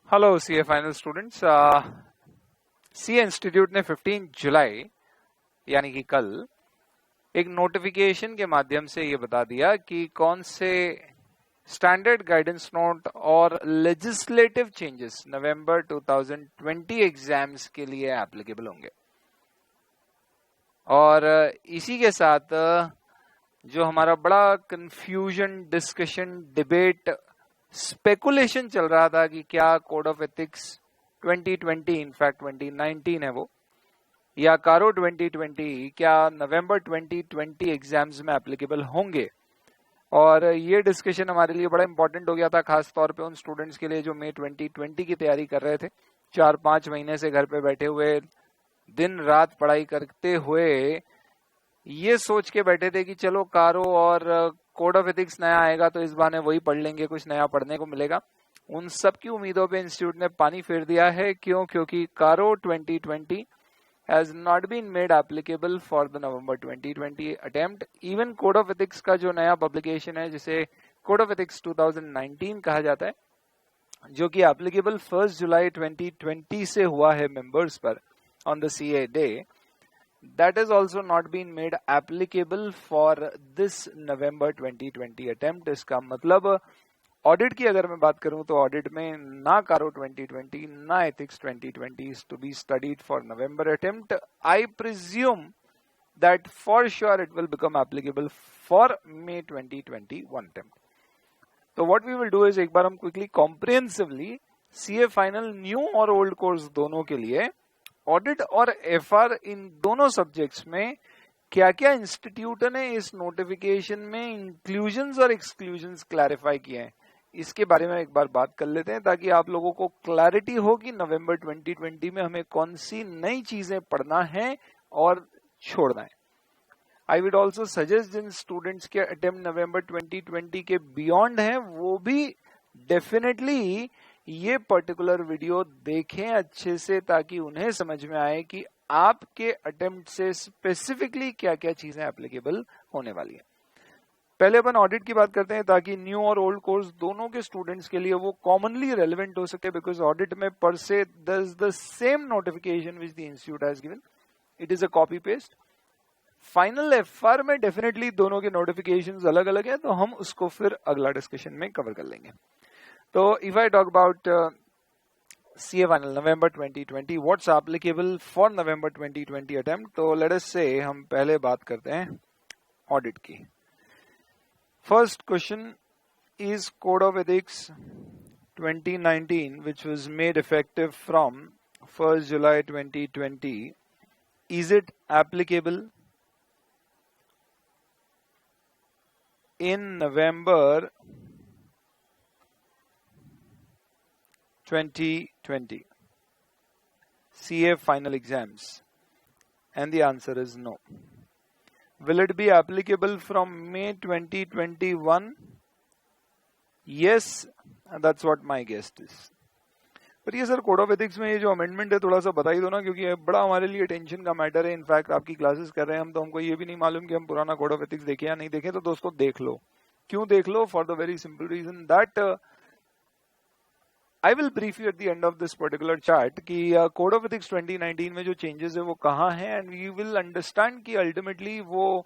Hello CA final students. CA institute ने 15 जुलाई यानी कि कल एक नोटिफिकेशन के माध्यम से ये बता दिया कि कौन से स्टैंडर्ड गाइडेंस नोट और लेजिस्लेटिव चेंजेस नवंबर 2020 एग्जाम्स के लिए एप्लीकेबल होंगे। और इसी के साथ जो हमारा बड़ा कंफ्यूजन, डिस्कशन, डिबेट, स्पेकुलेशन चल रहा था कि क्या कोड ऑफ एथिक्स 2020 इनफैक्ट 2019 है वो, या कारो 2020 क्या नवंबर 2020 एग्जाम्स में एप्लीकेबल होंगे। और ये डिस्कशन हमारे लिए बड़ा इंपॉर्टेंट हो गया था, खास तौर पे उन स्टूडेंट्स के लिए जो मई 2020 की तैयारी कर रहे थे। 4-5 महीने से घर पे बैठे हुए, दिन रात पढ़ाई करते हुए ये सोच के बैठे थे कि चलो कारो और कोड ऑफ एथिक्स नया आएगा तो इस बहाने वही पढ़ लेंगे, कुछ नया पढ़ने को मिलेगा। उन सब की उम्मीदों पे इंस्टीट्यूट ने पानी फेर दिया है। क्यों? क्योंकि कारो 2020 has not been made applicable for the November 2020 attempt. Even code of ethics का जो नया पब्लिकेशन है, जिसे कोड ऑफ एथिक्स 2019 कहा जाता है, जो कि एप्लीकेबल 1 जुलाई 2020 से हुआ है मेंबर्स पर on the CA day, that has also not been made applicable for this November 2020 attempt. इसका मतलब ऑडिट की अगर मैं बात करूं तो ऑडिट में ना कारो 2020 ना ethics 2020 is to be studied for November attempt. I presume that for sure it will become applicable for May 2021 attempt. तो what we will do is एक बार हम quickly comprehensively CA final new और old course दोनों के लिए audit और FR इन दोनों subjects में क्या क्या इंस्टीट्यूट ने इस नोटिफिकेशन में इंक्लूजन्स और एक्सक्लूजन्स क्लैरिफाई किए हैं, इसके बारे में एक बार बात कर लेते हैं, ताकि आप लोगों को क्लैरिटी हो कि नवंबर 2020 में हमें कौन सी नई चीजें पढ़ना है और छोड़ना है। आई वुड ऑल्सो सजेस्ट जिन स्टूडेंट्स के अटेम्प्ट नवंबर 2020 के बियॉन्ड हैं वो भी डेफिनेटली ये पर्टिकुलर वीडियो देखें अच्छे से, ताकि उन्हें समझ में आए कि आपके अटेम्प्ट से स्पेसिफिकली क्या क्या चीजें एप्लीकेबल होने वाली है। पहले अपन ऑडिट की बात करते हैं, ताकि न्यू और ओल्ड कोर्स दोनों के स्टूडेंट्स के लिए वो कॉमनली रेलेवेंट हो सके, बिकॉज ऑडिट में पर से the same notification which the institute has given, it is a copy paste. Final FR में डेफिनेटली दोनों के नोटिफिकेशंस अलग अलग है, तो हम उसको फिर अगला डिस्कशन में कवर कर लेंगे। तो if I talk about CA final November 2020, what's applicable for November 2020 attempt? तो let us say हम पहले बात करते हैं ऑडिट की। First question is Code of Ethics 2019, which was made effective from 1st July 2020. Is it applicable in November 2020 CA final exams? And the answer is no. Will it be applicable from May 2021? Yes, and that's what my guess is. पर ये sir code of ethics में ये जो amendment है थोड़ा सा बता ही दो ना, क्योंकि ये बड़ा हमारे लिए टेंशन का मैटर है। इनफैक्ट आपकी क्लासेस कर रहे हैं हम, तो हमको ये भी नहीं मालूम कि हम पुराना कोड ऑफ एथिक्स देखें या नहीं देखें, तो दोस्तों देख लो। क्यों देख लो? For the very simple reason that I will brief you at the end of this particular chart कि कोड ऑफ एथिक्स 2019 में जो चेंजेस है वो कहाँ हैं, एंड यू विल अंडरस्टैंड कि अल्टीमेटली वो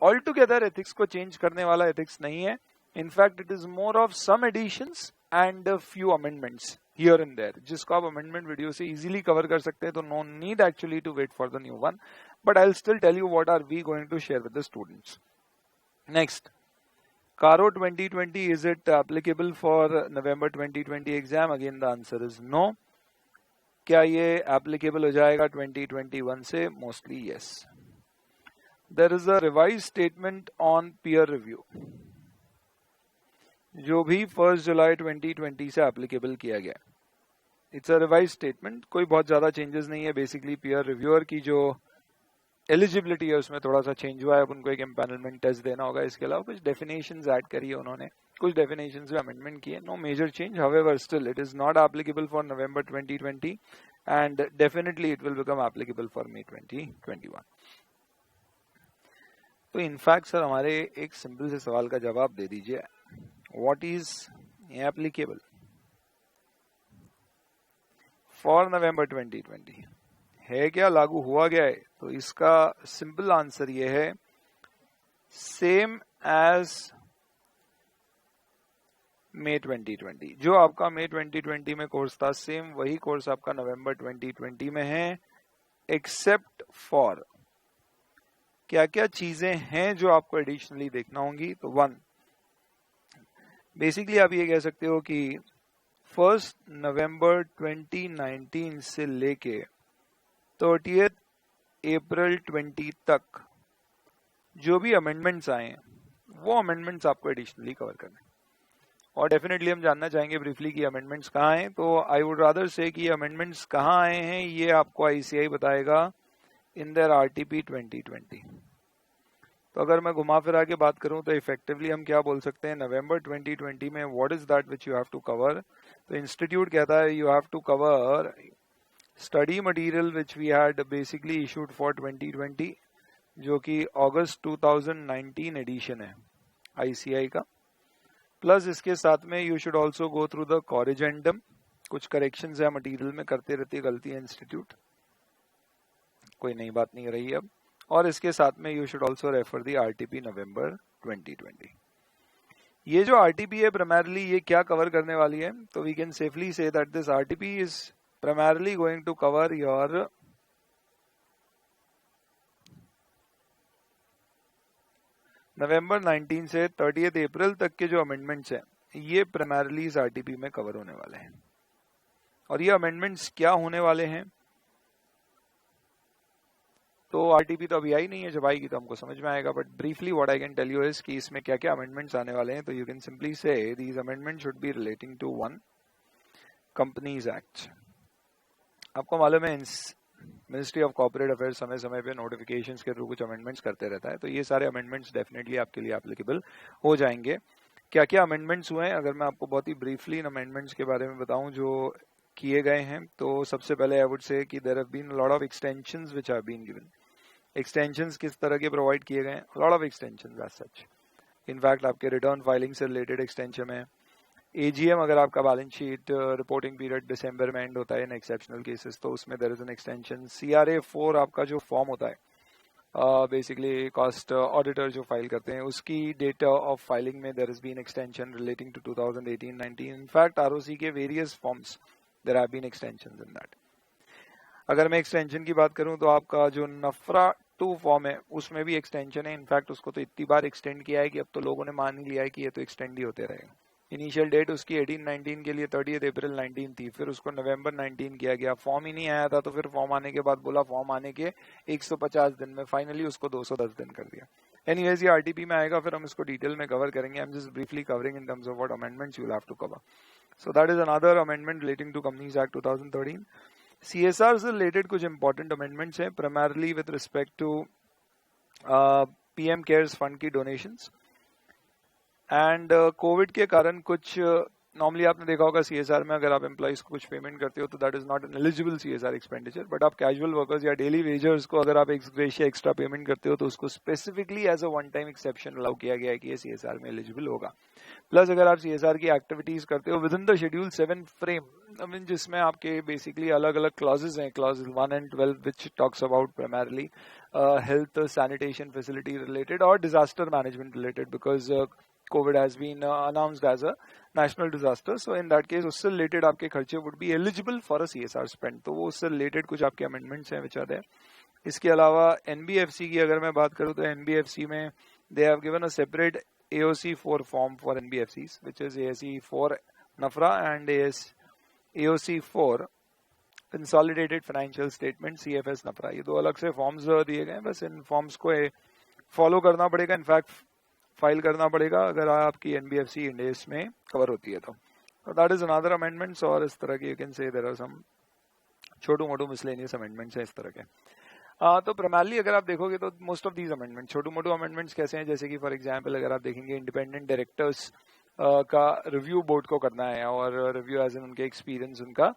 ऑल टुगेदर एथिक्स को चेंज करने वाला एथिक्स नहीं है। In fact it is more of some additions and few amendments here and there, जिसको आप अमेंडमेंट वीडियो से इजीली कवर कर सकते हैं, तो no need actually to wait for the new one, but I will still tell you what are we going to share with the students. Next, Caro 2020, is it applicable for November 2020 exam? Again, the answer is no. क्या ये applicable हो जाएगा 2021 से? Mostly yes. There is a revised statement on peer review, जो भी 1 जुलाई 2020 से applicable किया गया। It's a revised statement, कोई बहुत ज्यादा changes नहीं है। बेसिकली peer reviewer की जो एलिजिबिलिटी है उसमें थोड़ा सा चेंज हुआ है, अब उनको एक एम्पैनलमेंट टेस्ट देना होगा। इसके अलावा कुछ डेफिनेशंस ऐड करी है उन्होंने, कुछ डेफिनेशंस में अमेंडमेंट किए। No major change, however still it is not applicable for November 2020 and definitely it will become applicable for May 2021। तो इनफैक्ट सर हमारे एक सिंपल से सवाल का जवाब दे दीजिए, what is applicable? For November 2020 है क्या, लागू हुआ गया है? तो इसका सिंपल आंसर ये है सेम एज मई 2020। जो आपका मई 2020 में कोर्स था, सेम वही कोर्स आपका नवंबर 2020 में है, एक्सेप्ट फॉर क्या क्या चीजें हैं जो आपको एडिशनली देखना होंगी। तो 1, बेसिकली आप ये कह सकते हो कि 1 नवंबर 2019 से लेके 30 अप्रैल 20 तक जो भी अमेंडमेंट्स आए हैं वो अमेंडमेंट्स आपको एडिशनली कवर करने, और डेफिनेटली हम जानना चाहेंगे ब्रीफली कि अमेंडमेंट्स कहाँ हैं। तो आई वुड रादर से कि अमेंडमेंट्स कहाँ आए हैं ये आपको आईसीआई बताएगा इन देयर आरटीपी 2020। तो अगर मैं घुमा फिरा के बात करूं तो इफेक्टिवली हम क्या बोल सकते हैं, नवंबर 2020 में what is that which you have to cover. तो इंस्टीट्यूट कहता है you have to cover study material which we had basically issued for 2020, जो कि अगस्त 2019 एडिशन है आईसीआई का। प्लस इसके साथ में you should also go through the corrigendum, कुछ करेक्शंस है मटेरियल में, करते रहती है गलतियां इंस्टीट्यूट, कोई नई बात नहीं रही अब। और इसके साथ में you should also refer the RTP November 2020। ये जो आरटीपी है प्राइमरली ये क्या कवर करने वाली है, तो we can safely say that this RTP is primarily going to cover your November 19 से 30 अप्रैल तक के जो अमेंडमेंट्स हैं ये प्राइमरली इस आरटीपी में कवर होने वाले हैं। और ये अमेंडमेंट्स क्या होने वाले हैं, तो आरटीपी तो अभी आई नहीं है, जब आएगी तो हमको समझ में आएगा, but briefly what I can tell you is कि इसमें क्या क्या अमेंडमेंट्स आने वाले हैं। तो you can simply say these amendment should be relating to 1 companies act. आपको मालूम है मिनिस्ट्री ऑफ कॉर्पोरेट अफेयर्स समय समय पे नोटिफिकेशंस के थ्रू कुछ अमेंडमेंट्स करते रहता है, तो ये सारे अमेंडमेंट्स डेफिनेटली आपके लिए एप्लीकेबल हो जाएंगे। क्या क्या अमेंडमेंट्स हुए हैं, अगर मैं आपको बहुत ही ब्रीफली इन अमेंडमेंट्स के बारे में बताऊं जो किए गए हैं, तो सबसे पहले आई वुड से कि there have been lot of extensions which have been given. Extensions किस तरह के प्रोवाइड किए गए हैं, lot of extensions as such. In fact आपके रिटर्न फाइलिंग से रिलेटेड एक्सटेंशन है, एजीएम अगर आपका बैलेंस शीट रिपोर्टिंग पीरियड दिसंबर में एंड होता है इन एक्सेप्शनल केसेस तो उसमें there is an extension. CRA 4 आपका जो फॉर्म होता है बेसिकली कॉस्ट ऑडिटर जो फाइल करते हैं उसकी डेट ऑफ फाइलिंग में there is been extension relating to 2018-19। In fact ROC के various forms there have been extensions in that. अगर मैं एक्सटेंशन की बात करूं तो आपका जो नफरा 2 फॉर्म है उसमें भी एक्सटेंशन है। इनफैक्ट उसको तो इतनी बार एक्सटेंड किया है कि अब तो लोगों ने मान ही लिया है कि ये तो एक्सटेंड ही होते रहेगा। इनिशियल डेट उसकी 18-19 के लिए 30 अप्रैल 19 थी, फिर उसको नवंबर 19 किया गया। फॉर्म ही नहीं आया था तो फिर फॉर्म आने के बाद बोला फॉर्म आने के 150 दिन में, फाइनली उसको 210 दिन कर दिया। एनीवेज ये आरटीपी में आएगा, फिर हम इसको डिटेल में कवर करेंगे। I am just briefly covering in terms of what amendments you will have to cover. So that is another amendment relating to companies act 2013। CSR से रिलेटेड कुछ इंपॉर्टेंट अमेंडमेंट्स हैं, primarily with respect to PM cares fund की donations and COVID के कारण कुछ normally आपने देखा होगा सीएसआर में अगर आप एम्प्लॉइज को कुछ पेमेंट करते हो तो that is not an eligible CSR expenditure, but आप कैजुअल वर्कर्स या डेली वेजर्स को अगर आप एक्स्ट्रा पेमेंट करते हो तो उसको specifically as a one time exception allow किया गया है कि ये सीएसआर में एलिजिबल होगा। प्लस अगर आप सीएसआर की एक्टिविटीज करते हो within the schedule 7 frame, I mean जिसमें आपके बेसिकली अलग अलग क्लॉजेज हैं, clause 1 and 12 which talks about primarily health sanitation facility related और disaster management related, because COVID has been announced as a national disaster. So in that case उससे related आपके खर्चे would be eligible for a CSR spend. तो वो उससे related कुछ आपके amendments हैं which are there. इसके अलावा NBFC की अगर मैं बात करूँ तो NBFC में they have given a separate AOC4 form for NBFCs which is AOC4 NAFRA and AOC4 Consolidated Financial Statement CFS NAFRA। ये दो अलग से फॉर्म्स दिए गए हैं, बस इन फॉर्म्स को फॉलो करना पड़ेगा, इनफैक्ट फाइल करना पड़ेगा अगर आपकी एनबीएफसी इंडेस में कवर होती है तो दैट इज अनदर अमेंडमेंट्स। और इस तरह के you can say there are some छोटू मोटू मिसलेनियस अमेंडमेंट्स हैं इस तरह के। तो प्राइमरली अगर आप देखोगे तो most of these amendment Chhotu Motu amendments कैसे हैं, जैसे कि फॉर एग्जांपल अगर आप देखेंगे इंडिपेंडेंट डायरेक्टर्स का रिव्यू बोर्ड को करना है और रिव्यू एज इन उनके एक्सपीरियंस उनका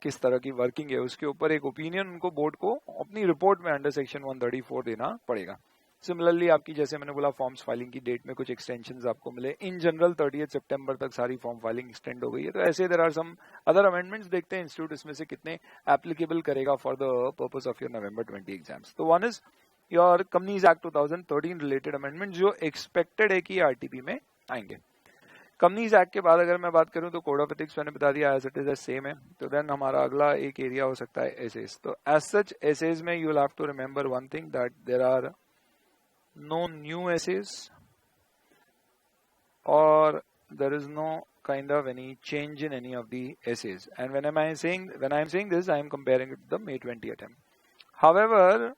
किस तरह की वर्किंग है उसके ऊपर एक ओपिनियन उनको बोर्ड को अपनी रिपोर्ट में अंडर सेक्शन 134 देना पड़ेगा। सिमिलरली आपकी जैसे मैंने बोला फॉर्म्स फाइलिंग की डेट में कुछ एक्सटेंशंस आपको मिले, इन जनरल 30 सितंबर तक सारी फॉर्म फाइलिंग एक्सटेंड हो गई है। तो ऐसे there are some other amendments, देखते हैं इंस्टीट्यूट इसमें से कितने एप्लीकेबल करेगा for the purpose of your November 20 exams. तो one is your companies act 2013 related amendment जो एक्सपेक्टेड है कि आरटीपी में आएंगे। कंपनीज एक्ट के बाद अगर मैं बात करूं तो कोड ऑफ एथिक्स मैंने बता दिया एज इट इज सेम है। तो देन हमारा अगला एक एरिया हो सकता है एसेज। तो एज सच एसेज में you will have to remember one thing that there are no new SAs और there is no kind of any change in any of the essays. And when I am saying this, I am comparing it to the May 20 attempt. However,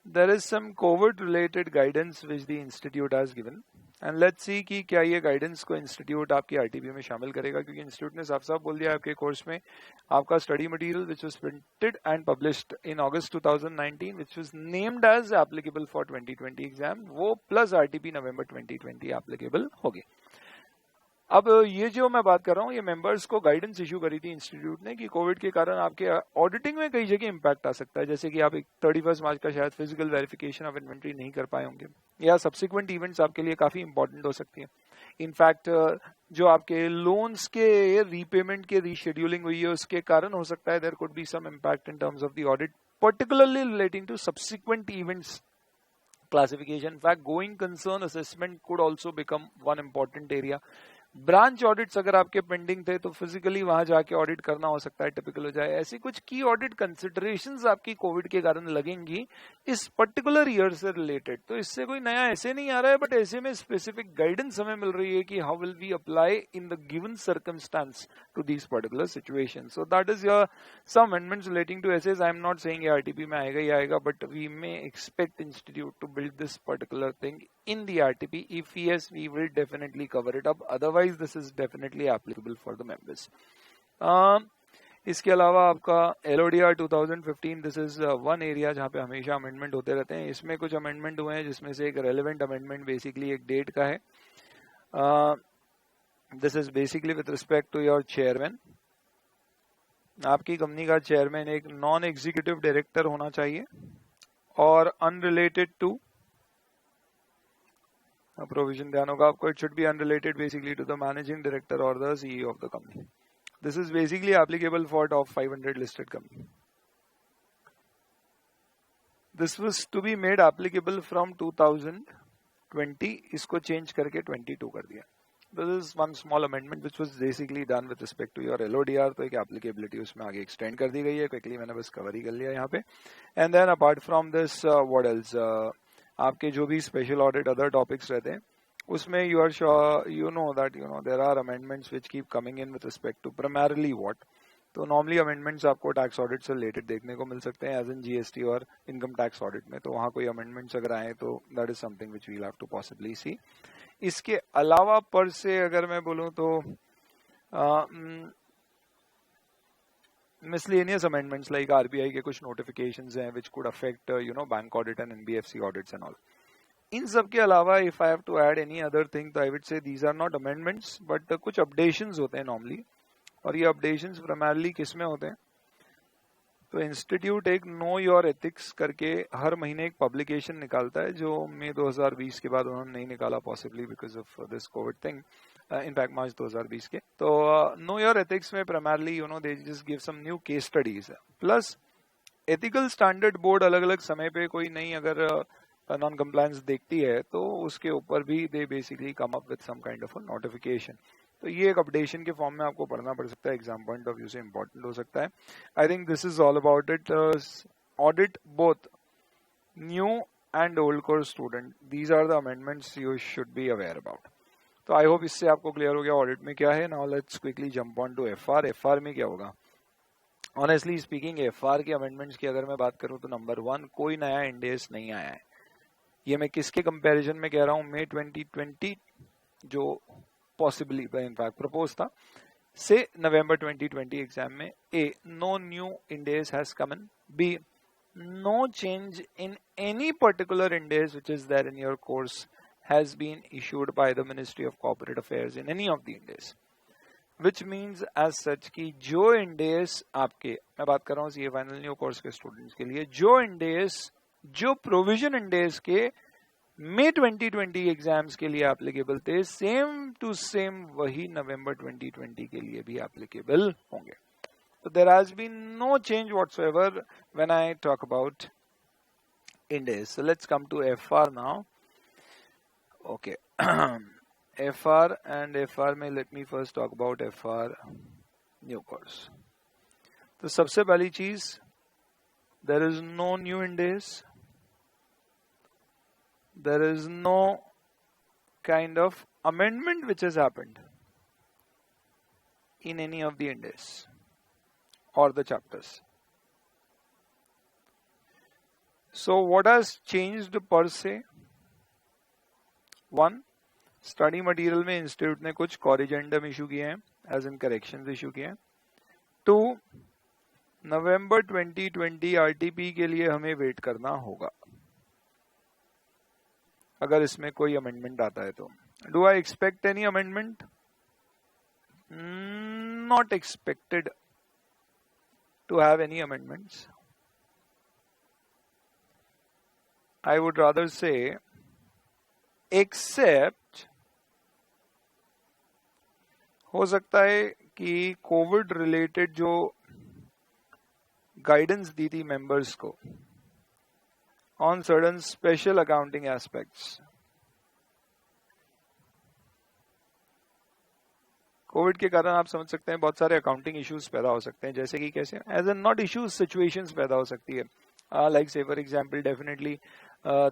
there is some COVID related guidance which the institute has given, and let's see कि क्या ये guidance को institute आपकी RTP में शामिल करेगा, क्योंकि institute ने साफ साफ बोल दिया आपके कोर्स में आपका study material which was printed and published in August 2019 which was named as applicable for 2020 exam, वो plus RTP November 2020 applicable होगी। अब ये जो मैं बात कर रहा हूँ ये मेंबर्स को गाइडेंस इशू करी थी इंस्टीट्यूट ने कि कोविड के कारण आपके ऑडिटिंग में कई जगह इंपैक्ट आ सकता है, जैसे कि आप 31 मार्च का शायद फिजिकल वेरिफिकेशन ऑफ इन्वेंट्री नहीं कर पाए होंगे, या सब्सिक्वेंट इवेंट्स आपके लिए काफी इंपॉर्टेंट हो सकती है। इनफैक्ट जो आपके लोन्स के रीपेमेंट के रीशेड्यूलिंग हुई है उसके कारण हो सकता है there could be some impact in terms of the audit, particularly relating to subsequent events classification. In fact, going concern assessment could also become one important area. Branch audits अगर आपके पेंडिंग थे तो फिजिकली वहां जाके audit करना हो सकता है टिपिकल हो जाए। ऐसी कुछ की ऑडिट कंसिडरेशंस आपकी कोविड के कारण लगेंगी इस पर्टिकुलर ईयर से रिलेटेड। तो इससे कोई नया ऐसे नहीं आ रहा है, बट ऐसे में स्पेसिफिक गाइडेंस हमें मिल रही है कि how will we apply in the given circumstances to these particular situation. So that is your some amendments relating to SAs. I am not saying RTP में आएगा ही आएगा, but we may expect institute to build this particular thing in the RTP. If yes, we will definitely cover it up. Otherwise, this is definitely applicable for the members. इसके अलावा आपका LODR 2015, this is one area जहाँ पे हमेशा amendment होते रहते हैं। इसमें कुछ अमेंडमेंट हुए हैं जिसमें से एक रेलेवेंट अमेंडमेंट बेसिकली एक डेट का है। This is basically with respect to your chairman. आपकी कंपनी का चेयरमैन एक नॉन एग्जीक्यूटिव डायरेक्टर होना चाहिए और अनरिलेटेड टू प्रोविजन ध्यान होगा आपको, it should be unrelated basically to the managing director और the CEO of the company. This is basically applicable for top 500 listed company. This was to be made applicable from 2020, इसको change करके 22 कर दिया। This is one small amendment which was basically done with respect to your LODR। तो एक applicability उसमें आगे extend कर दी गई है। क्विकली मैंने बस कवर ही कर लिया यहाँ पे। And then apart from this what else, आपके जो भी स्पेशल ऑडिट अदर टॉपिक्स रहते हैं उसमें you are sure you know that there are amendments which keep coming in with respect to primarily what. तो नॉर्मली अमेंडमेंट्स आपको tax audit से related देखने को मिल सकते हैं एज इन जीएसटी और इनकम टैक्स ऑडिट में। तो वहां कोई अमेंडमेंट्स अगर आए तो that is something which we will have to possibly see. इसके अलावा पर से अगर मैं बोलूं तो miscellaneous amendments like RBI के कुछ notifications हैं which could affect bank audit and NBFC audits and all. इन सब के अलावा if I have to add any other thing तो I would say these are not amendments but कुछ updations होते हैं normally, और ये updations primarily किस में होते हैं तो इंस्टीट्यूट एक नो योर एथिक्स करके हर महीने एक पब्लिकेशन निकालता है जो मई 2020 के बाद उन्होंने नहीं निकाला possibly because of this COVID thing, in fact March 2020 के। तो नो योर एथिक्स में primarily they just give some new case studies plus ethical standard board अलग अलग समय पे कोई नई अगर नॉन कंप्लायंस देखती है तो उसके ऊपर भी they basically come up with some kind of notification. तो ये एक अपडेशन के फॉर्म में आपको पढ़ना पड़ सकता है, एग्जाम पॉइंट ऑफ व्यू से इंपॉर्टेंट हो सकता है। I think this is all about it. Audit both new and old course student, these are the amendments you should be aware about. तो आई होप इससे आपको क्लियर हो गया audit में क्या है। Now let's quickly jump on to FR. FR में क्या होगा? ऑनेस्टली स्पीकिंग एफआर के अमेंडमेंट्स की अगर मैं बात करूं तो नंबर 1 कोई नया इंडेस नहीं आया है। ये मैं किसके कंपैरिजन में कह रहा हूं? मई 2020 जो पॉसिबली इनफैक्ट प्रपोज था से नवंबर 2020 एग्जाम में। A no new Ind AS has come in. B no change in any particular Ind AS which is there in your course has been issued by the ministry of corporate affairs in any of the Ind AS, which means as such कि जो इंडेस आपके, मैं बात कर रहा हूँ CA final new course के students के लिए, जो इंडेस जो प्रोविजन इंडेस के मई 2020 एग्जाम्स के लिए एप्लीकेबल थे, सेम टू सेम वही नवंबर 2020 के लिए भी एप्लीकेबल होंगे. So there has been no change whatsoever when I talk about Ind-AS. So let's come to FR now. Okay. FR and FR में let me first talk about FR new course. तो सबसे पहली चीज, there is no new Ind-AS. There is no kind of amendment which has happened in any of the Ind-AS or the chapters. So what has changed per se? One, study material में institute ने कुछ corrigendum issue किए हैं, as इन corrections issue किए हैं. To, November 2020 RTP के लिए हमें वेट करना होगा अगर इसमें कोई अमेंडमेंट आता है तो. Do I expect any amendment? Not expected to have any amendments. I would rather say, except हो सकता है कि कोविड रिलेटेड जो गाइडेंस दी थी मेंबर्स को on certain special accounting aspects, Covid के कारण आप समझ सकते हैं बहुत सारे अकाउंटिंग इश्यूज पैदा हो सकते हैं. जैसे कि कैसे, as an not issues, situations पैदा हो सकती है. लाइक से फॉर एग्जांपल, डेफिनेटली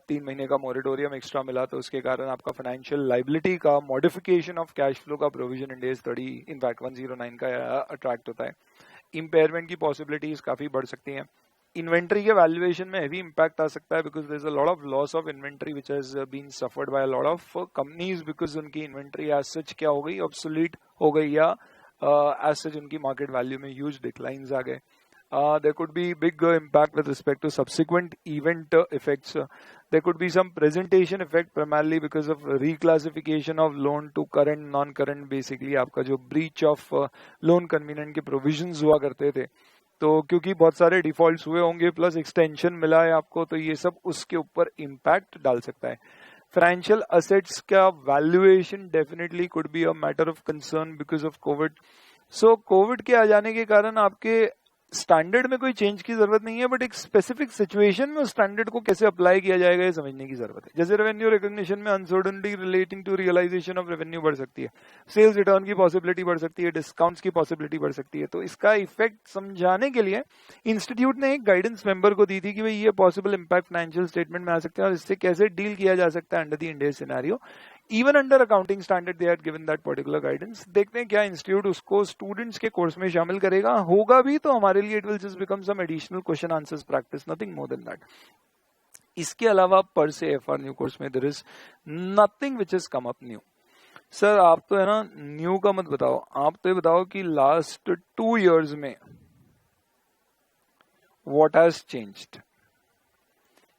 3 महीने का मोरेटोरियम एक्स्ट्रा मिला तो उसके कारण आपका फाइनेंशियल लाइबिलिटी का मॉडिफिकेशन ऑफ कैश फ्लो का प्रोविजन इंडेस 30 इनफैक्ट 109 का अट्रैक्ट होता है. इम्पेयरमेंट की पॉसिबिलिटीज काफी बढ़ सकती हैं. इन्वेंट्री के वैल्यूएशन में हेवी इंपैक्ट आ सकता है because there is a lot of loss of inventory which has been suffered by a lot of companies because उनकी इन्वेंट्री एज सच क्या हो गई, ऑब्सोलीट हो गई, या एज सच उनकी मार्केट वैल्यू में ह्यूज डिक्लाइंस आ गए. There could be big impact with respect to subsequent event effects. There could be some presentation effect primarily because of reclassification of loan to current, non-current. Basically, आपका जो breach of loan convenient के provisions हुआ करते थे, तो क्योंकि बहुत सारे डिफॉल्ट्स हुए होंगे प्लस एक्सटेंशन मिला है आपको, तो ये सब उसके ऊपर इम्पैक्ट डाल सकता है. फाइनेंशियल असेट्स का valuation definitely could be a matter of concern because of Covid. So Covid के आ जाने के कारण आपके स्टैंडर्ड में कोई चेंज की जरूरत नहीं है, बट एक स्पेसिफिक सिचुएशन में उस स्टैंडर्ड को कैसे अप्लाई किया जाएगा ये समझने की जरूरत है. जैसे रेवेन्यू रिकॉग्निशन में uncertainty relating to realisation of revenue बढ़ सकती है, सेल्स रिटर्न की पॉसिबिलिटी बढ़ सकती है, डिस्काउंट्स की पॉसिबिलिटी बढ़ सकती है. तो इसका इफेक्ट समझाने के लिए इंस्टीट्यूट ने एक गाइडेंस मेंबर को दी थी कि भाई ये पॉसिबल इम्पैक्ट फाइनेंशियल स्टेटमेंट में आ सकते हैं और इससे कैसे डील किया जा सकता है under the end S scenario. Even under accounting standard they had given that particular guidance. देखते हैं क्या इंस्टीट्यूट उसको स्टूडेंट्स के कोर्स में शामिल करेगा. होगा भी तो हमारे लिए it will just become some additional question answers practice, nothing more than that. इसके अलावा पर से एफआर न्यू कोर्स में there is nothing which has come up new. Sir आप तो है ना न्यू का मत बताओ, आप तो ये बताओ कि लास्ट 2 years में व्हाट हैज चेंज्ड.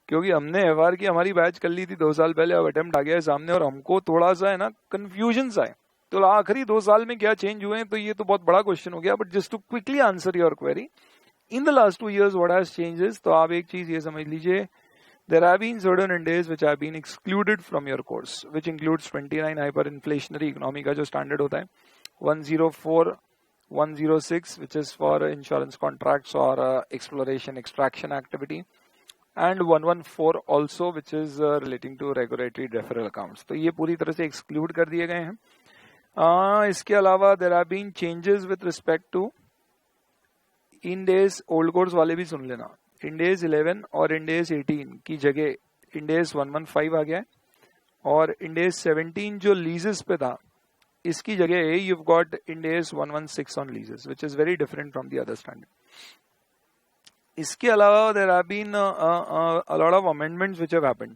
क्योंकि हमने एफआर की हमारी बैच कर ली थी 2 साल पहले, अब अटेम्प्ट आ गया है सामने और हमको थोड़ा सा है ना कंफ्यूजन आए. तो आखिरी 2 साल में क्या चेंज हुए हैं, तो ये तो बहुत बड़ा क्वेश्चन हो गया. But just to quickly answer your query, in the last 2 years what has changes, तो आप एक चीज ये समझ लीजिए, there have been certain Ind-AS which have been excluded from your course, which includes 29 hyperinflationary economy का जो स्टैंडर्ड होता है, 104, 106 which is for insurance contracts or exploration extraction activity, and 114 also which is relating to regulatory deferral accounts. तो ये पूरी तरह से exclude कर दिए गए हैं. इसके अलावा there have been changes with respect to Ind-AS old course वाले भी सुन लेना. Ind-AS 11 और Ind-AS 18 की जगह Ind-AS 115 आ गया है और Ind-AS 17 जो लीजेस पे था इसकी जगह you've got Ind-AS 116 on leases which is very different from the other standard. इसके अलावा there have been a lot of amendments which have happened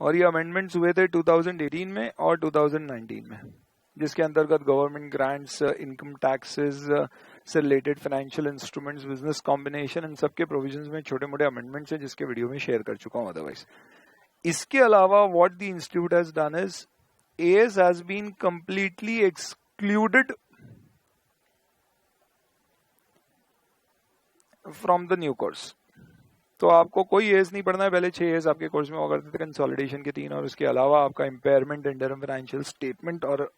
और ये amendments हुए थे 2018 में और 2019 में, जिसके अंतर्गत गवर्नमेंट ग्रांट्स, इनकम टैक्सेस से related financial instruments, business combination, इन सब के प्रोविजंस में छोटे मोटे अमेंडमेंट्स हैं जिसके वीडियो में शेयर कर चुका हूं अदरवाइज. इसके अलावा what the institute has done is AS has been completely excluded from the new course. तो आपको कोई एएस नहीं पढ़ना है, पहले 6 एएस आपके कोर्स में हुआ करते थे, कंसोलिडेशन के 3, और उसके अलावा आपका इम्पेयरमेंट, इंटरम फाइनेंशियल स्टेटमेंट, और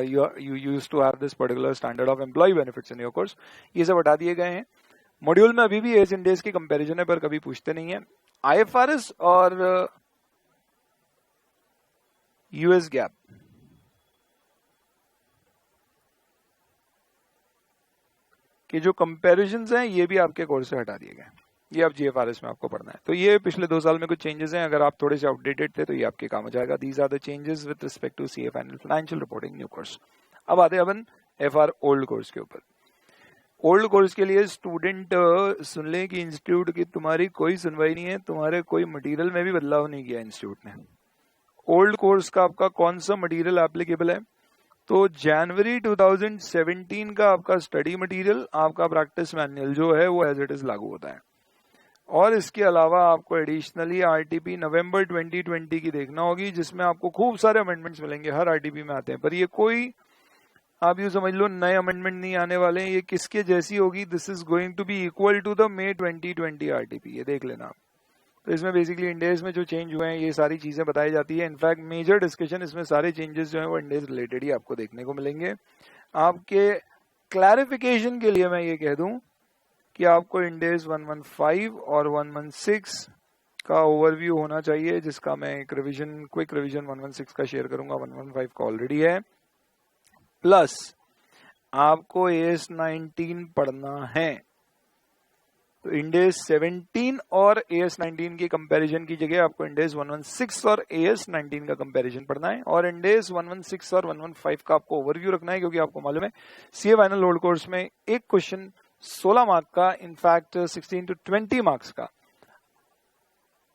you used to have this particular standard of employee benefits in your course. ये सब हटा दिए गए हैं। मॉड्यूल में अभी भी एज इन डेज की कंपैरिजन है, पर कभी पूछते नहीं है। आईएफआरएस और यूएस गैप, कि जो कंपैरिजंस हैं ये भी आपके कोर्स से हटा दिए गए, ये अब जीएफआरएस में आपको पढ़ना है। तो ये पिछले 2 साल में कुछ चेंजेस हैं, अगर आप थोड़े से आउटडेटेड थे तो ये आपके काम हो जाएगा। These are the changes with respect to CA financial reporting new course. अब आते हैं अपन एफआर ओल्ड कोर्स के ऊपर। ओल्ड कोर्स के लिए स्टूडेंट सुन ले कि इंस्टीट्यूट की तुम्हारी कोई सुनवाई नहीं है, तुम्हारे कोई मटेरियल में भी बदलाव नहीं किया इंस्टीट्यूट ने। ओल्ड कोर्स का आपका कौन सा मटेरियल एप्लीकेबल है? तो जनवरी 2017 का आपका स्टडी मटेरियल, आपका प्रैक्टिस मैनुअल जो है वो एज इट इज लागू होता है। और इसके अलावा आपको एडिशनली आरटीपी नवंबर 2020 की देखना होगी, जिसमें आपको खूब सारे अमेंडमेंट्स मिलेंगे, हर आरटीपी में आते हैं, पर ये कोई आप यूं समझ लो नए अमेंडमेंट नहीं आने वाले हैं। ये किसके जैसी होगी? This is going to be equal to the May 2020 RTP, ये देख लेना आप। तो इसमें बेसिकली इंडेज में जो चेंज हुए हैं ये सारी चीजें बताई जाती है। इनफैक्ट मेजर डिस्कशन इसमें सारे चेंजेस जो है वो इंडेज रिलेटेड ही आपको देखने को मिलेंगे। आपके क्लैरिफिकेशन के लिए मैं ये कह दूं कि आपको इंडेज 115 और 116 का ओवरव्यू होना चाहिए, जिसका मैं एक रिवीजन, क्विक रिवीजन 116 का शेयर करूंगा, 115 का ऑलरेडी है। प्लस आपको एएस 19 पढ़ना है, तो इंडेज 17 और एएस 19 की कंपैरिजन की जगह आपको इंडेज 116 और एएस 19 का कंपैरिजन पढ़ना है। और इंडेज 116 और 115 का आपको ओवरव्यू रखना है, क्योंकि आपको मालूम है सीए फाइनल ओल्ड कोर्स में एक क्वेश्चन 16 मार्क का, इनफैक्ट 16 to 20 मार्क्स का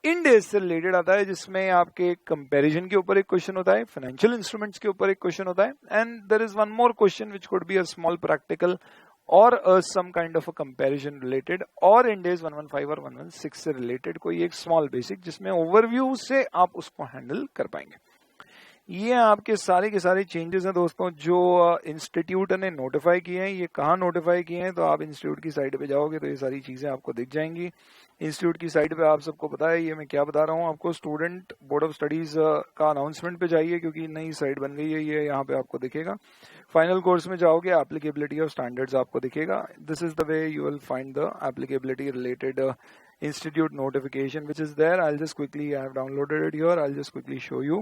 इंडेज से रिलेटेड आता है, जिसमें आपके कंपैरिजन के ऊपर एक क्वेश्चन होता है, फाइनेंशियल इंस्ट्रूमेंट्स के ऊपर एक क्वेश्चन होता है, and there is one more question which could be a small practical और some kind of a comparison related, और इंडेज 115 और 116 से रिलेटेड कोई एक स्मॉल बेसिक, जिसमें ओवरव्यू से आप उसको हैंडल कर पाएंगे। ये आपके सारे के सारे चेंजेस हैं दोस्तों, जो इंस्टीट्यूट ने नोटिफाई किए हैं। ये कहाँ नोटिफाई किए हैं? तो आप इंस्टीट्यूट की साइट पे जाओगे तो ये सारी चीजें आपको दिख जाएंगी। इंस्टीट्यूट की साइट पे आप सबको पता है ये मैं क्या बता रहा हूँ आपको। स्टूडेंट बोर्ड ऑफ स्टडीज का अनाउंसमेंट पे जाइए, क्योंकि नई साइट बन गई है, ये यहाँ पे आपको दिखेगा। फाइनल कोर्स में जाओगे, एप्लीकेबिलिटी ऑफ स्टैंडर्ड्स आपको दिखेगा। This is the way you will find the applicability related institute notification which is there. I'll just quickly, I have downloaded it here, I'll just quickly show you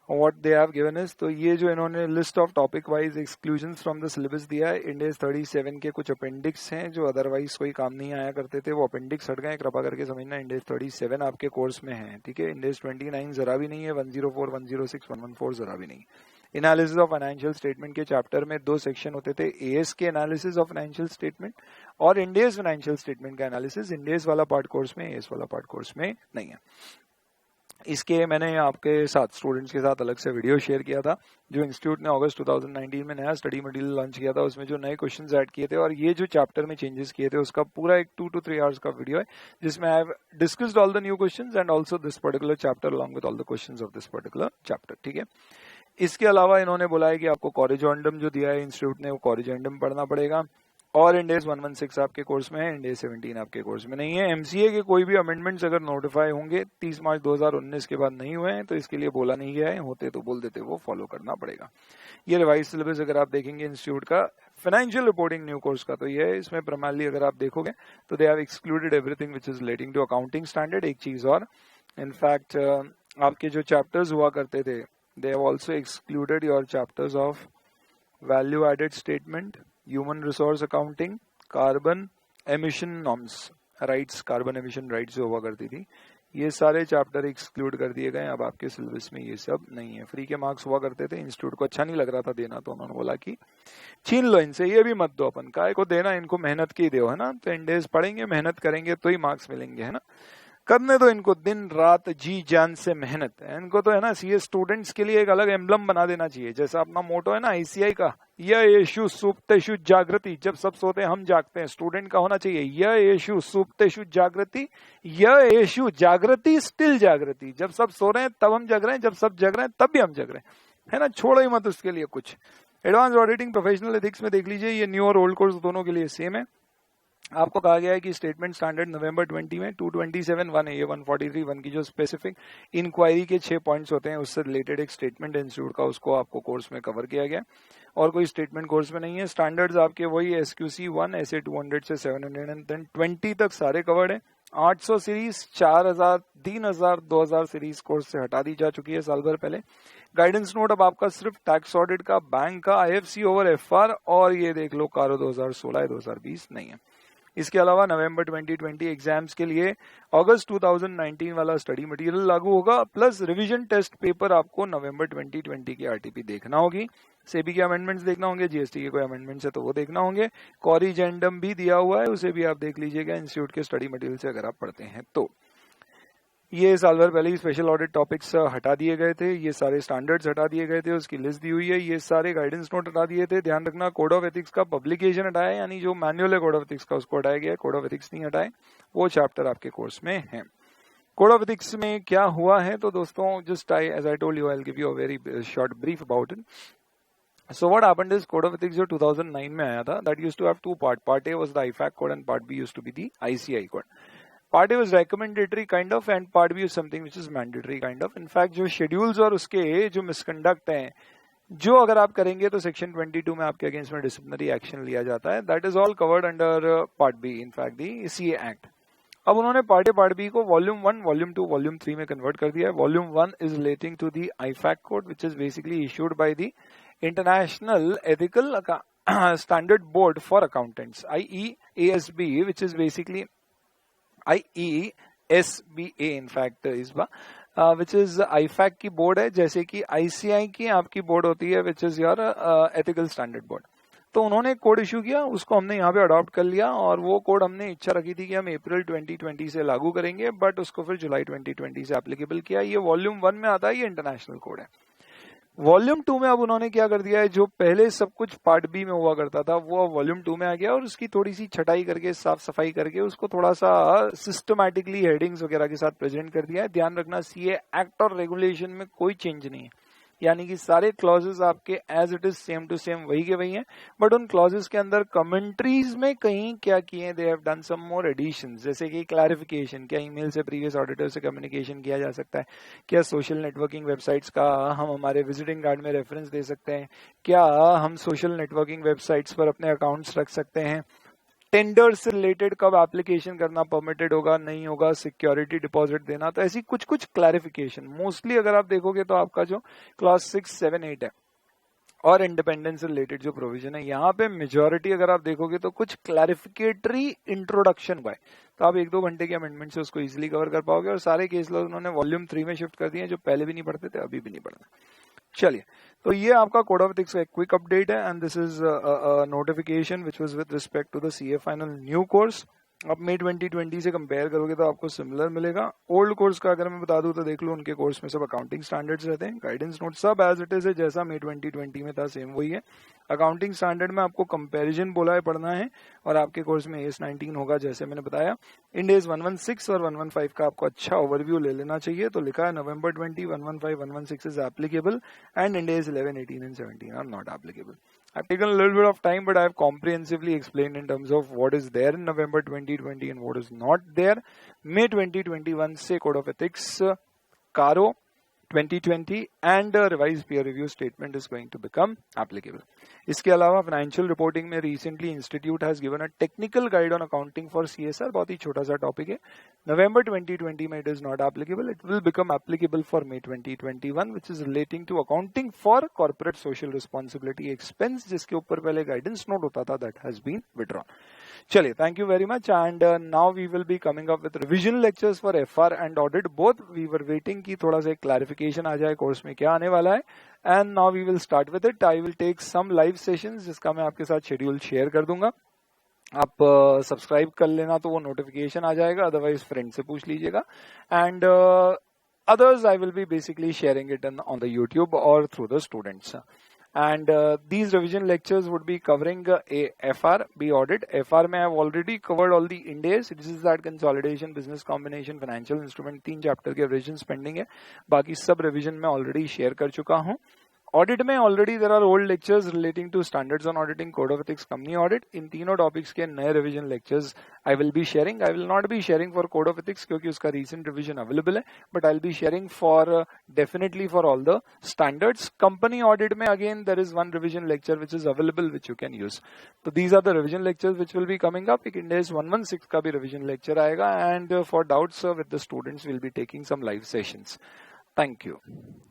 what they have given is। तो ये जो इन्होंने list of topic wise exclusions from the syllabus दिया है, इंडेज 37 के कुछ appendix हैं जो अदरवाइज कोई काम नहीं आया करते थे, वो अपेंडिक्स हट गए, कृपा करके समझना। इंडेज 37 आपके कोर्स में है, ठीक है। इंडेज 29 जरा भी नहीं है, 104, 106, 114 जरा भी नहीं। एनालिसिस ऑफ फाइनेंशियल स्टेटमेंट के चैप्टर में 2 सेक्शन होते थे, एएस के एनालिसिस ऑफ फाइनेंशियल स्टेटमेंट और इंडेज फाइनेंशियल स्टेटमेंट का एनालिसिस। इंडेज वाला पार्ट कोर्स में, एएस वाला पार्ट कोर्स में नहीं है। इसके मैंने आपके साथ स्टूडेंट्स के साथ अलग से वीडियो शेयर किया था, जो इंस्टीट्यूट ने अगस्त 2019 में नया स्टडी मटेरियल लॉन्च किया था, उसमें जो नए क्वेश्चंस ऐड किए थे और ये जो चैप्टर में चेंजेस किए थे, उसका पूरा एक 2 to 3 आवर्स का वीडियो है, जिसमें I have discussed all the new questions and also this particular chapter along with all the questions of this particular chapter, ठीक है। इसके अलावा इन्होंने बोला है कि आपको कॉरिजोंडम जो दिया है इंस्टीट्यूट ने, वो कॉरिजोंडम पढ़ना पड़ेगा। और इंडेज 116 आपके कोर्स में है, इंडेज 17 आपके कोर्स में नहीं है। एमसीए के कोई भी अमेंडमेंट्स अगर नोटिफाई होंगे 30 मार्च 2019 के बाद नहीं हुए हैं, तो इसके लिए बोला नहीं गया है, होते तो बोल देते, वो फॉलो करना पड़ेगा। ये रिवाइज सिलेबस अगर आप देखेंगे इंस्टीट्यूट का फाइनेंशियल रिपोर्टिंग न्यू कोर्स का, तो ये है। इसमें प्राइमरली अगर आप देखोगे तो they have excluded everything which is relating to accounting standard. एक चीज और, इनफैक्ट आपके जो चैप्टर्स हुआ करते थे, they have also excluded your chapters of value added statement, human resource accounting, carbon emission norms rights, carbon emission rights जो हुआ करती थी, ये सारे चैप्टर एक्सक्लूड कर दिए गए। अब आपके सिलेबस में ये सब नहीं है। फ्री के मार्क्स हुआ करते थे, इंस्टीट्यूट को अच्छा नहीं लग रहा था देना, तो उन्होंने बोला कि छीन लो इनसे, ये भी मत दो, अपन काय को देना, इनको मेहनत की दो, है ना। तो इंडेज पढ़ेंगे, मेहनत करेंगे तो ही मार्क्स मिलेंगे, है ना। करने दो इनको दिन रात जी जान से मेहनत, इनको तो है ना सीए स्टूडेंट्स के लिए एक अलग एम्बलम बना देना चाहिए, जैसा अपना मोटो है ना आईसीआई का, यह येषु सुप्तेषु जागृति, जब सब सोते हैं हम जागते हैं। स्टूडेंट का होना चाहिए यह येषु सुप्तेषु जागृति, यह येषु जागृति स्टिल जागृति, जब सब सो रहे हैं तब हम जग रहे हैं, जब सब जग रहे हैं तब भी हम जग रहे हैं, है ना। छोड़ो ही मत उसके लिए कुछ। एडवांस ऑडिटिंग प्रोफेशनल एथिक्स में देख लीजिए, ये न्यू और ओल्ड कोर्स दोनों के लिए सेम है। आपको कहा गया है कि स्टेटमेंट स्टैंडर्ड नवंबर 20 में 227 1 ए 143 1 की जो स्पेसिफिक इंक्वायरी के 6 पॉइंट्स होते हैं उससे रिलेटेड एक स्टेटमेंट इंस्टीट्यूट का उसको आपको कोर्स में कवर किया गया और कोई स्टेटमेंट कोर्स में नहीं है। स्टैंडर्ड्स आपके वही SQC 1 ऐसे 200 से 720 तक सारे कवर्ड है। 800 सीरीज 4000 3000 2000 सीरीज कोर्स से हटा दी जा चुकी है साल भर पहले। गाइडेंस नोट अब आपका सिर्फ टैक्स ऑडिट का, बैंक का, IFC ओवर FR और ये देख लो कारो 2016 2020 नहीं है। इसके अलावा नवंबर 2020 एग्जाम्स के लिए अगस्त 2019 वाला स्टडी मटेरियल लागू होगा, प्लस रिवीजन टेस्ट पेपर आपको नवंबर 2020 की RTP देखना होगी। सेबी के अमेंडमेंट्स देखना होंगे, GST के कोई अमेंडमेंट्स है तो वो देखना होंगे। कॉरिजेंडम भी दिया हुआ है, उसे भी आप देख लीजिएगा इंस्टीट्यूट के स्टडी मटेरियल से अगर आप पढ़ते हैं तो। ये साल भर पहले ही स्पेशल ऑडिट टॉपिक्स हटा दिए गए थे, ये सारे स्टैंडर्ड्स हटा दिए गए थे, उसकी लिस्ट दी हुई है, ये सारे गाइडेंस नोट हटा दिए थे। ध्यान रखना कोड ऑफ एथिक्स का पब्लिकेशन हटाया, यानी जो मैनुअल है कोड ऑफ एथिक्स का उसको हटाया गया, कोड ऑफ एथिक्स नहीं हटाए, वो चैप्टर आपके कोर्स में है। कोड ऑफ एथिक्स में क्या हुआ है तो दोस्तों just as I told you I will give you a very short brief about it. So what happened is code of ethics जो 2009 में आया था, that used to have two part. Part A was the IFAC code and part B used to be the ICI code. Part A was recommendatory kind of and part B is something which is mandatory kind of. In fact जो schedules और उसके जो misconduct हैं, जो अगर आप करेंगे तो सेक्शन 22 में आपके अगेंस्ट में डिसिप्लिनरी एक्शन लिया जाता है, that is all covered under part B, in fact the CA act. अब उन्होंने पार्ट ए पार्ट बी को वॉल्यूम 1, वॉल्यूम 2, वॉल्यूम 3 में कन्वर्ट कर दिया है। Volume 1 is relating to the IFAC code which is basically issued by the international ethical standard board for accountants, IEASB, which is basically IESBA in fact इस बार, which is IFAC की board है, जैसे कि ICI की आपकी board होती है which is your ethical standard board. तो उन्होंने कोड इशू किया, उसको हमने यहाँ पे अडॉप्ट कर लिया और वो कोड हमने इच्छा रखी थी कि हम अप्रैल 2020 से लागू करेंगे, बट उसको फिर जुलाई 2020 से एप्लीकेबल किया। ये वॉल्यूम 1 में आता है, ये इंटरनेशनल कोड है। वॉल्यूम 2 में अब उन्होंने क्या कर दिया है, जो पहले सब कुछ पार्ट बी में हुआ करता था वो वॉल्यूम 2 में आ गया और उसकी थोड़ी सी छटाई करके, साफ सफाई करके उसको थोड़ा सा सिस्टमैटिकली हेडिंग्स वगैरह के साथ प्रेजेंट कर दिया है। ध्यान रखना CA एक्ट और रेगुलेशन में कोई चेंज नहीं है, यानी कि सारे क्लॉजेस आपके as it is same to same वही के वही हैं, बट उन क्लॉजेस के अंदर कमेंट्रीज में कहीं क्या किए, they have done some more additions, जैसे कि क्लैरिफिकेशन, क्या ईमेल से प्रीवियस ऑडिटर से कम्युनिकेशन किया जा सकता है, क्या सोशल नेटवर्किंग वेबसाइट्स का हम हमारे विजिटिंग कार्ड में रेफरेंस दे सकते हैं, क्या हम सोशल नेटवर्किंग वेबसाइट्स पर अपने अकाउंट्स रख सकते हैं, टेंडर से रिलेटेड कब एप्लीकेशन करना परमिटेड होगा नहीं होगा, सिक्योरिटी डिपॉजिट देना, तो ऐसी कुछ कुछ क्लैरिफिकेशन। मोस्टली अगर आप देखोगे तो आपका जो क्लास 6, 7, 8 है और इंडिपेंडेंस से रिलेटेड जो प्रोविजन है, यहाँ पे मेजोरिटी अगर आप देखोगे तो कुछ क्लैरिफिकेटरी इंट्रोडक्शन हुआ है, तो आप 1-2 घंटे के अमेंडमेंट से उसको इजिली कवर कर पाओगे। और सारे केस लॉ उन्होंने वॉल्यूम 3 में शिफ्ट कर दिए, जो पहले भी नहीं पढ़ते थे अभी भी नहीं पढ़ते। चलिए, तो ये आपका कोड ऑफ एथिक्स का एक क्विक अपडेट है and this is notification which was with respect to the CA final new course. अब मई 2020 से कंपेयर करोगे तो आपको सिमिलर मिलेगा। ओल्ड कोर्स का अगर मैं बता दूं तो देख लो, उनके कोर्स में सब अकाउंटिंग स्टैंडर्ड्स रहते हैं, गाइडेंस नोट सब एज इट इज है, जैसा मई 2020 में था सेम वही है। अकाउंटिंग स्टैंडर्ड में आपको कंपैरिजन बोला है पढ़ना है और आपके कोर्स में AS 19 होगा, जैसे मैंने बताया। इंड AS 116 और 115 का आपको अच्छा ओवरव्यू ले लेना चाहिए, तो लिखा है November 20, 115, 116 is applicable and Ind AS 11, 18 and 17 are not applicable. I've taken a little bit of time, but I've comprehensively explained in terms of what is there in November 2020 and what is not there. May 2021 से Code of Ethics, CARO 2020 and revised peer review statement is going to become applicable. इसके अलावा financial reporting में recently institute has given a technical guide on accounting for CSR, बहुत ही छोटा सा topic है। नवंबर 2020 में it is not applicable, it will become applicable for May 2021 which is relating to accounting for corporate social responsibility expense, जिसके ऊपर पहले guidance note होता था, दैट हैज बीन विड्रॉन। चलिए, thank you very much and now we will be coming up with revision lectures for FR and audit both. We were waiting की थोड़ा सा clarification आ जाए कोर्स में क्या आने वाला है, and now we will start with it. I will take some live sessions जिसका मैं आपके साथ शेड्यूल शेयर कर दूंगा। आप सब्सक्राइब कर लेना तो वो नोटिफिकेशन आ जाएगा, अदरवाइज फ्रेंड से पूछ लीजिएगा। And others I will be basically sharing it on the YouTube or through the students. And these revision lectures would be covering a FR, B audit. FR में I have already covered all the Ind AS. This is that consolidation, business combination, financial instrument, 3 chapter के revisions pending है, बाकी सब revision मैं already share कर चुका हूँ। Audit में already there are old lectures relating to standards on auditing, code of ethics, company audit. इन तीनों टॉपिक्स के नए revision lectures I will be sharing. I will not be sharing for code of ethics क्योंकि उसका recent revision available है, but I will be sharing for definitely for all the standards. Company audit में again there is one revision lecture which is available which you can use. तो these are the revision lectures which will be coming up. एक Ind AS 116 का भी revision lecture आएगा, and for doubts with the students will be taking some live sessions. Thank you.